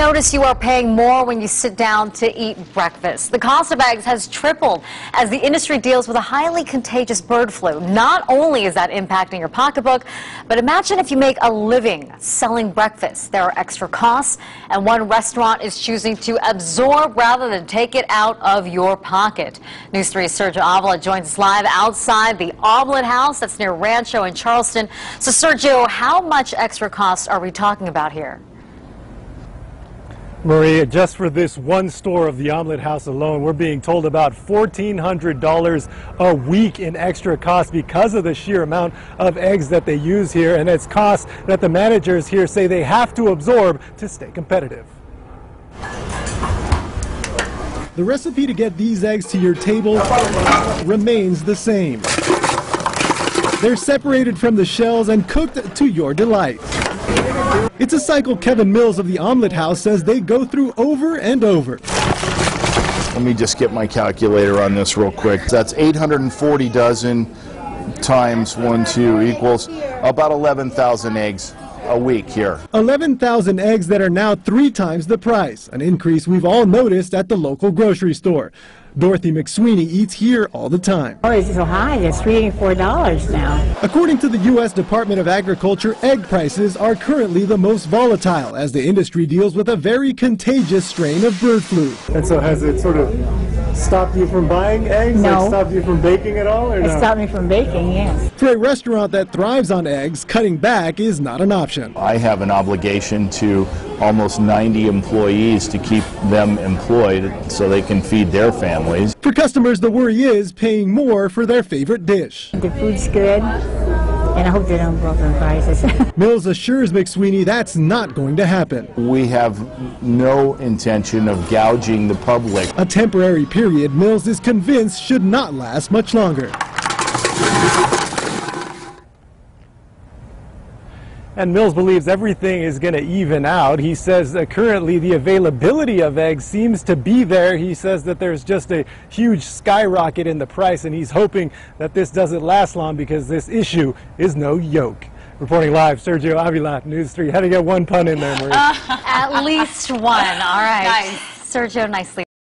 notice you are paying more when you sit down to eat breakfast? The cost of eggs has tripled as the industry deals with a highly contagious bird flu. Not only is that impacting your pocketbook, but imagine if you make a living selling breakfast. There are extra costs, and one restaurant is choosing to absorb rather than take it out of your pocket. News 3's Sergio Avila joins us live outside the Omelet House that's near Rancho in Charleston. So, Sergio, how much extra costs are we talking about here? Maria, just for this one store of the Omelet House alone, we're being told about $1,400 a week in extra costs because of the sheer amount of eggs that they use here, and it's costs that the managers here say they have to absorb to stay competitive. The recipe to get these eggs to your table remains the same. They're separated from the shells and cooked to your delight. It's a cycle Kevin Mills of the Omelet House says they go through over and over. Let me just get my calculator on this real quick. That's 840 dozen times 1, 2 equals about 11,000 eggs a week here. 11,000 eggs that are now 3 times the price, an increase we've all noticed at the local grocery store. Dorothy McSweeney eats here all the time. Oh, it's so high. It's $3 and $4 now. According to the U.S. Department of Agriculture, egg prices are currently the most volatile as the industry deals with a very contagious strain of bird flu. And so has it sort of stopped you from buying eggs? No. Or stopped you from baking at all? Or It no? stopped me from baking, yes. For a restaurant that thrives on eggs, cutting back is not an option. I have an obligation to almost 90 employees to keep them employed so they can feed their families. For customers, the worry is paying more for their favorite dish. The food's good, and I hope they don't drop the prices. Mills assures McSweeney that's not going to happen. We have no intention of gouging the public. A temporary period Mills is convinced should not last much longer. And Mills believes everything is going to even out. He says that currently the availability of eggs seems to be there. He says that there's just a huge skyrocket in the price, and he's hoping that this doesn't last long because this issue is no joke. Reporting live, Sergio Avila, News 3. Had to get one pun in there, Maria. At least one. All right. Nice. Sergio, nicely.